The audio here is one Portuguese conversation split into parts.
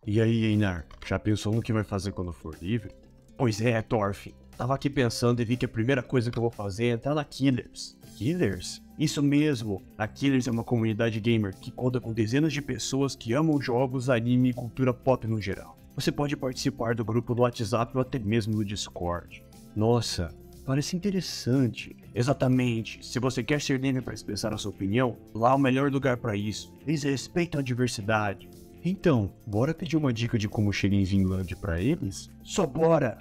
E aí, Einar, já pensou no que vai fazer quando for livre? Pois é, Thorfinn. Tava aqui pensando e vi que a primeira coisa que eu vou fazer é entrar na Killers. Killers? Isso mesmo! A Killers é uma comunidade gamer que conta com dezenas de pessoas que amam jogos, anime e cultura pop no geral. Você pode participar do grupo no WhatsApp ou até mesmo no Discord. Nossa, parece interessante. Exatamente. Se você quer ser livre para expressar a sua opinião, lá é o melhor lugar para isso. Eles respeitam a diversidade. Então, bora pedir uma dica de como chega em Vinland pra eles? Só bora!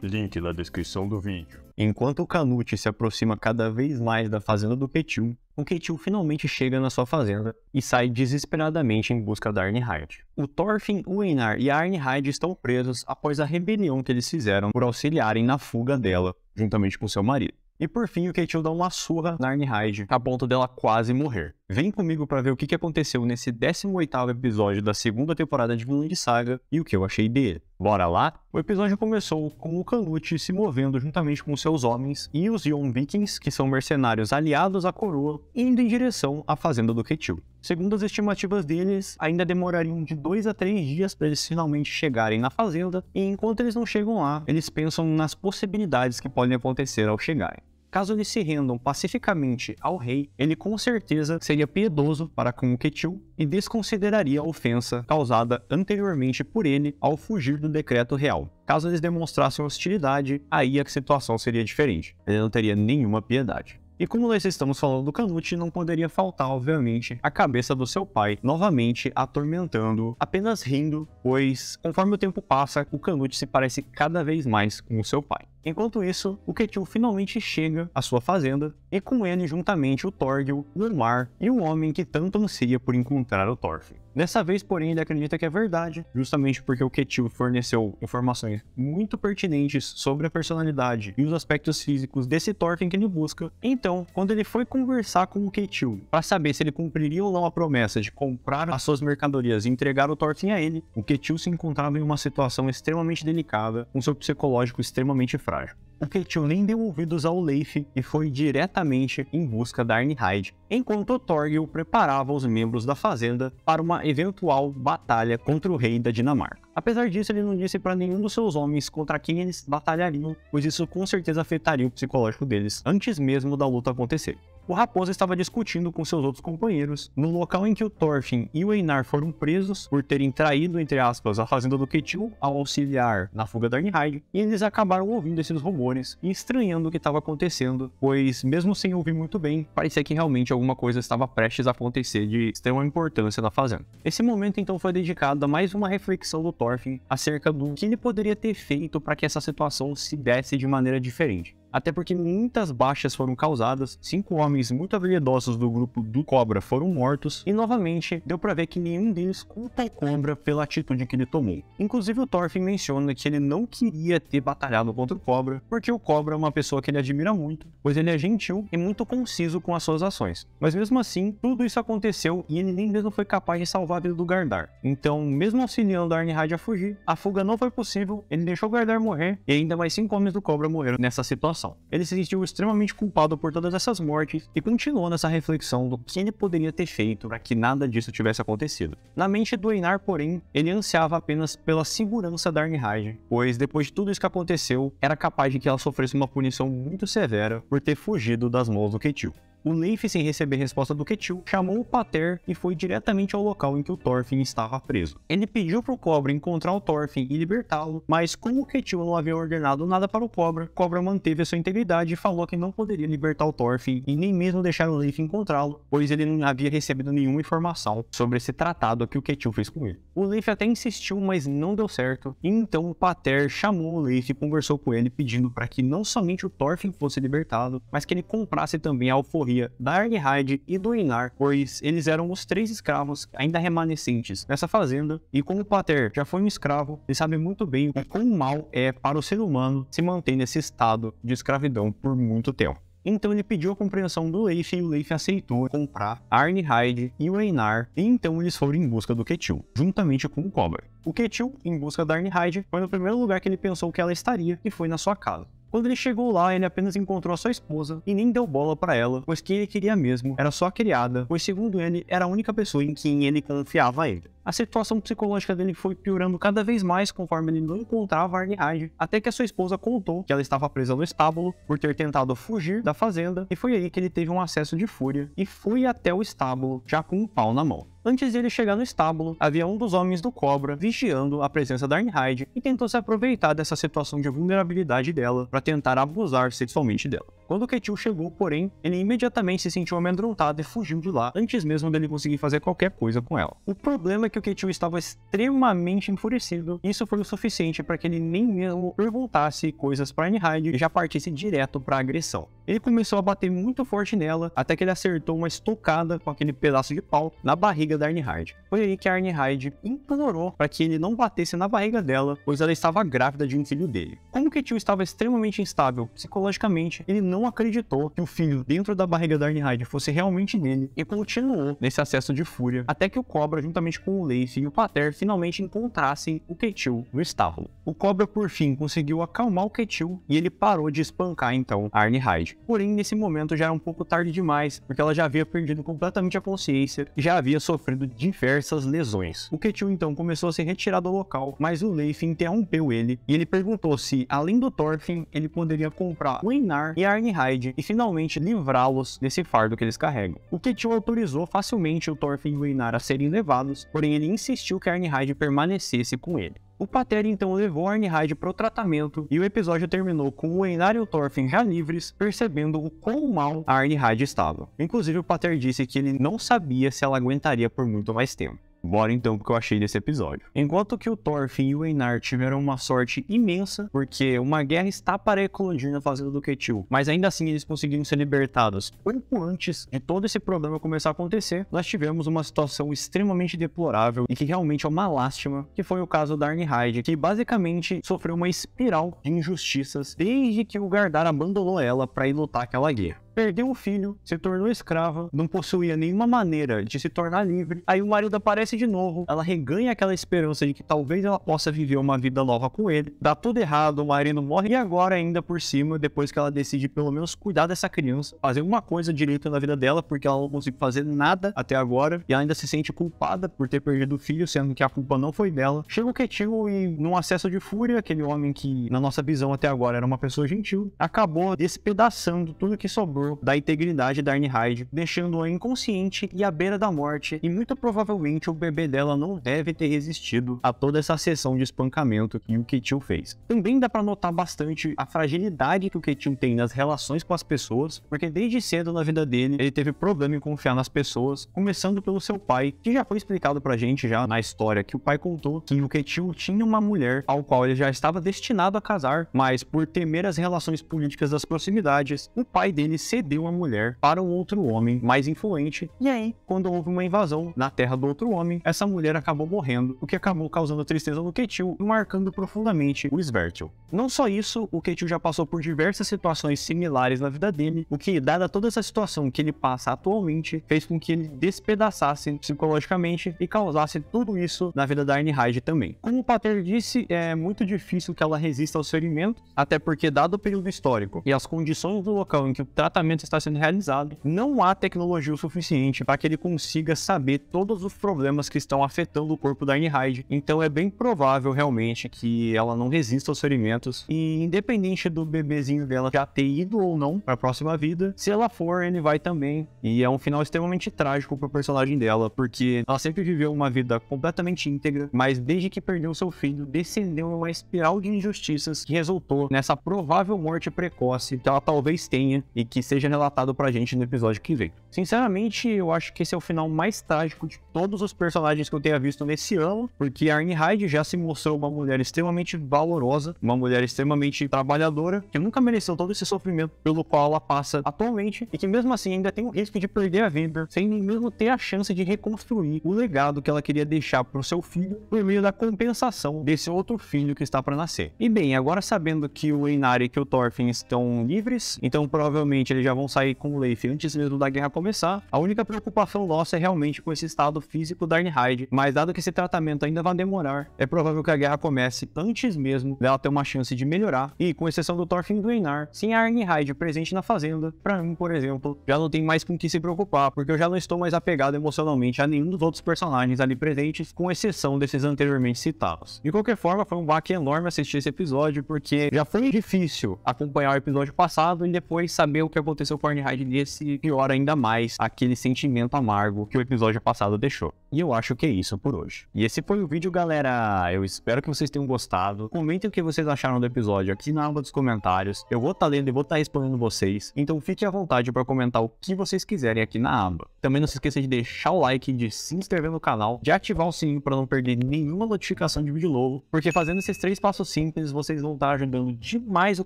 Link na descrição do vídeo. Enquanto o Canute se aproxima cada vez mais da fazenda do Ketil, o Ketil finalmente chega na sua fazenda e sai desesperadamente em busca da Arnhide. O Thorfinn, o Einar e a Arnhide estão presos após a rebelião que eles fizeram por auxiliarem na fuga dela, juntamente com seu marido. E por fim o Ketil dá uma surra na Arnhide, a ponto dela quase morrer. Vem comigo pra ver o que aconteceu nesse 18º episódio da segunda temporada de Vinland Saga e o que eu achei dele. Bora lá? O episódio começou com o Canute se movendo juntamente com seus homens e os Jon Vikings, que são mercenários aliados à coroa, indo em direção à fazenda do Ketil. Segundo as estimativas deles, ainda demorariam de 2 a 3 dias para eles finalmente chegarem na fazenda, e enquanto eles não chegam lá, eles pensam nas possibilidades que podem acontecer ao chegarem. Caso eles se rendam pacificamente ao rei, ele com certeza seria piedoso para com o Ketil e desconsideraria a ofensa causada anteriormente por ele ao fugir do decreto real. Caso eles demonstrassem hostilidade, aí a situação seria diferente. Ele não teria nenhuma piedade. E como nós estamos falando do Canute, não poderia faltar, obviamente, a cabeça do seu pai, novamente atormentando, apenas rindo, pois, conforme o tempo passa, o Canute se parece cada vez mais com o seu pai. Enquanto isso, o Ketil finalmente chega à sua fazenda, e com ele juntamente o Thorgil, o Umar e o homem que tanto anseia por encontrar o Thorfinn. Dessa vez, porém, ele acredita que é verdade, justamente porque o Ketil forneceu informações muito pertinentes sobre a personalidade e os aspectos físicos desse Thorfinn que ele busca. Então, quando ele foi conversar com o Ketil para saber se ele cumpriria ou não a promessa de comprar as suas mercadorias e entregar o Thorfinn a ele, o Ketil se encontrava em uma situação extremamente delicada, com seu psicológico extremamente frágil. O Ketil nem deu ouvidos ao Leif e foi diretamente em busca da Arnhide, enquanto o Thorgil preparava os membros da fazenda para uma eventual batalha contra o rei da Dinamarca. Apesar disso, ele não disse para nenhum dos seus homens contra quem eles batalhariam, pois isso com certeza afetaria o psicológico deles antes mesmo da luta acontecer. O Raposo estava discutindo com seus outros companheiros no local em que o Thorfinn e o Einar foram presos por terem traído, entre aspas, a fazenda do Ketil ao auxiliar na fuga da Arnhide, e eles acabaram ouvindo esses rumores e estranhando o que estava acontecendo, pois mesmo sem ouvir muito bem, parecia que realmente alguma coisa estava prestes a acontecer de extrema importância na fazenda. Esse momento então foi dedicado a mais uma reflexão do Thorfinn acerca do que ele poderia ter feito para que essa situação se desse de maneira diferente. Até porque muitas baixas foram causadas, 5 homens muito habilidosos do grupo do Cobra foram mortos, e novamente deu pra ver que nenhum deles culpa o Cobra pela atitude que ele tomou. Inclusive o Thorfinn menciona que ele não queria ter batalhado contra o Cobra, porque o Cobra é uma pessoa que ele admira muito, pois ele é gentil e muito conciso com as suas ações. Mas mesmo assim, tudo isso aconteceu e ele nem mesmo foi capaz de salvar a vida do Gardar. Então, mesmo auxiliando a Arnhide a fugir, a fuga não foi possível, ele deixou o Gardar morrer, e ainda mais 5 homens do Cobra morreram nessa situação. Ele se sentiu extremamente culpado por todas essas mortes e continuou nessa reflexão do que ele poderia ter feito para que nada disso tivesse acontecido. Na mente do Einar, porém, ele ansiava apenas pela segurança da Arnhide, pois depois de tudo isso que aconteceu, era capaz de que ela sofresse uma punição muito severa por ter fugido das mãos do Ketil. O Leif, sem receber resposta do Ketil, chamou o Pater e foi diretamente ao local em que o Thorfinn estava preso. Ele pediu para o Cobra encontrar o Thorfinn e libertá-lo, mas como o Ketil não havia ordenado nada para o Cobra manteve a sua integridade e falou que não poderia libertar o Thorfinn e nem mesmo deixar o Leif encontrá-lo, pois ele não havia recebido nenhuma informação sobre esse tratado que o Ketil fez com ele. O Leif até insistiu, mas não deu certo, e então o Pater chamou o Leif e conversou com ele pedindo para que não somente o Thorfinn fosse libertado, mas que ele comprasse também a alforria da Arnhide e do Einar, pois eles eram os 3 escravos ainda remanescentes nessa fazenda, e como o Pater já foi um escravo, ele sabe muito bem o quão mal é para o ser humano se manter nesse estado de escravidão por muito tempo. Então ele pediu a compreensão do Leif e o Leif aceitou comprar a Arnhide e o Einar, e então eles foram em busca do Ketil, juntamente com o Cobra. O Ketil, em busca da Arnhide, foi no primeiro lugar que ele pensou que ela estaria, e foi na sua casa. Quando ele chegou lá, ele apenas encontrou a sua esposa e nem deu bola pra ela, pois quem ele queria mesmo era sua criada, pois segundo ele, era a única pessoa em quem ele confiava a ele. A situação psicológica dele foi piorando cada vez mais conforme ele não encontrava a Arnhide, até que a sua esposa contou que ela estava presa no estábulo por ter tentado fugir da fazenda, e foi aí que ele teve um acesso de fúria e foi até o estábulo já com um pau na mão. Antes de ele chegar no estábulo, havia um dos homens do Cobra vigiando a presença da Arnhide e tentou se aproveitar dessa situação de vulnerabilidade dela para tentar abusar sexualmente dela. Quando Ketil chegou, porém, ele imediatamente se sentiu amedrontado e fugiu de lá antes mesmo dele conseguir fazer qualquer coisa com ela. O problema é que o Ketil estava extremamente enfurecido e isso foi o suficiente para que ele nem mesmo perguntasse coisas para Arnhide e já partisse direto para a agressão. Ele começou a bater muito forte nela até que ele acertou uma estocada com aquele pedaço de pau na barriga da Arnhide. Foi aí que a Arnhide implorou para que ele não batesse na barriga dela, pois ela estava grávida de um filho dele. Como Ketil estava extremamente instável psicologicamente, ele não acreditou que o filho dentro da barriga da Arnhide fosse realmente dele e continuou nesse acesso de fúria até que o Cobra, juntamente com o Leif e o Pater, finalmente encontrassem o Ketil no estábulo. O Cobra, por fim, conseguiu acalmar o Ketil e ele parou de espancar então a Arnhide. Porém, nesse momento já era um pouco tarde demais, porque ela já havia perdido completamente a consciência e já havia sofrido diversas lesões. O Ketil então começou a se retirar do local, mas o Leif interrompeu ele e ele perguntou se, além do Thorfinn, ele poderia comprar o Einar e a Arnhide e finalmente livrá-los desse fardo que eles carregam. O Ketil autorizou facilmente o Thorfinn e o Einar a serem levados, porém ele insistiu que a Arnhide permanecesse com ele. O Pater então levou a Arnhide para o tratamento e o episódio terminou com o Einar e o Thorfinn já livres, percebendo o quão mal a Arnhide estava. Inclusive o Pater disse que ele não sabia se ela aguentaria por muito mais tempo. Bora então pro que eu achei desse episódio. Enquanto que o Thorfinn e o Einar tiveram uma sorte imensa, porque uma guerra está para eclodir na fazenda do Ketil, mas ainda assim eles conseguiram ser libertados pouco antes de todo esse problema começar a acontecer, nós tivemos uma situação extremamente deplorável e que realmente é uma lástima, que foi o caso da Arnhide, que basicamente sofreu uma espiral de injustiças desde que o Gardar abandonou ela para ir lutar aquela guerra. Perdeu um filho, se tornou escrava, não possuía nenhuma maneira de se tornar livre, aí o marido aparece de novo, ela reganha aquela esperança de que talvez ela possa viver uma vida nova com ele, dá tudo errado, o marido morre e agora ainda por cima, depois que ela decide pelo menos cuidar dessa criança, fazer uma coisa direito na vida dela, porque ela não conseguiu fazer nada até agora, e ela ainda se sente culpada por ter perdido o filho, sendo que a culpa não foi dela. Chega o Ketil e, num acesso de fúria, aquele homem que, na nossa visão até agora, era uma pessoa gentil, acabou despedaçando tudo que sobrou da integridade da Arnhide, deixando-a inconsciente e à beira da morte, e muito provavelmente o bebê dela não deve ter resistido a toda essa sessão de espancamento que o Ketil fez. Também dá pra notar bastante a fragilidade que o Ketil tem nas relações com as pessoas, porque desde cedo na vida dele, ele teve problema em confiar nas pessoas, começando pelo seu pai, que já foi explicado pra gente já na história que o pai contou que o Ketil tinha uma mulher ao qual ele já estava destinado a casar, mas por temer as relações políticas das proximidades, o pai dele cedeu a mulher para um outro homem mais influente, e aí, quando houve uma invasão na terra do outro homem, essa mulher acabou morrendo, o que acabou causando tristeza no Ketil e marcando profundamente o Svertil. Não só isso, o Ketil já passou por diversas situações similares na vida dele, o que, dada toda essa situação que ele passa atualmente, fez com que ele despedaçasse psicologicamente e causasse tudo isso na vida da Arnhide também. Como o Pater disse, é muito difícil que ela resista aos ferimentos, até porque, dado o período histórico e as condições do local em que o tratamento está sendo realizado, não há tecnologia o suficiente para que ele consiga saber todos os problemas que estão afetando o corpo da Arnhide, então é bem provável realmente que ela não resista aos ferimentos, e independente do bebezinho dela já ter ido ou não para a próxima vida, se ela for, ele vai também, e é um final extremamente trágico para o personagem dela, porque ela sempre viveu uma vida completamente íntegra, mas desde que perdeu seu filho, descendeu em uma espiral de injustiças que resultou nessa provável morte precoce que ela talvez tenha e que seja relatado pra gente no episódio que vem. Sinceramente, eu acho que esse é o final mais trágico de todos os personagens que eu tenha visto nesse ano, porque a Arnhide já se mostrou uma mulher extremamente valorosa, uma mulher extremamente trabalhadora, que nunca mereceu todo esse sofrimento pelo qual ela passa atualmente, e que mesmo assim ainda tem o risco de perder a vida, sem nem mesmo ter a chance de reconstruir o legado que ela queria deixar pro seu filho, por meio da compensação desse outro filho que está para nascer. E bem, agora sabendo que o Einar e que o Thorfinn estão livres, então provavelmente eles eles já vão sair com o Leif antes mesmo da guerra começar. A única preocupação nossa é realmente com esse estado físico da Ironhide, mas dado que esse tratamento ainda vai demorar, é provável que a guerra comece antes mesmo dela ter uma chance de melhorar. E com exceção do Thorfinn e do Einar, sem a Ironhide presente na fazenda, pra mim, por exemplo, já não tem mais com o que se preocupar, porque eu já não estou mais apegado emocionalmente a nenhum dos outros personagens ali presentes, com exceção desses anteriormente citados. De qualquer forma, foi um baque enorme assistir esse episódio, porque já foi difícil acompanhar o episódio passado e depois saber o que aconteceu com a Ironhide nesse, pior ainda mais aquele sentimento amargo que o episódio passado deixou. E eu acho que é isso por hoje. E esse foi o vídeo, galera. Eu espero que vocês tenham gostado. Comentem o que vocês acharam do episódio aqui na aba dos comentários. Eu vou estar lendo e vou estar respondendo vocês. Então fique à vontade para comentar o que vocês quiserem aqui na aba. Também não se esqueça de deixar o like, de se inscrever no canal, de ativar o sininho para não perder nenhuma notificação de vídeo novo, porque fazendo esses 3 passos simples, vocês vão estar ajudando demais o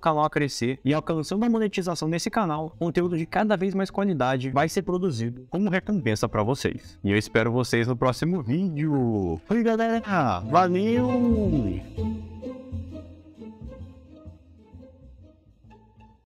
canal a crescer e alcançando a monetização nesse canal, conteúdo de cada vez mais qualidade vai ser produzido como recompensa para vocês. E eu espero vocês no próximo vídeo. Oi, galera! Valeu!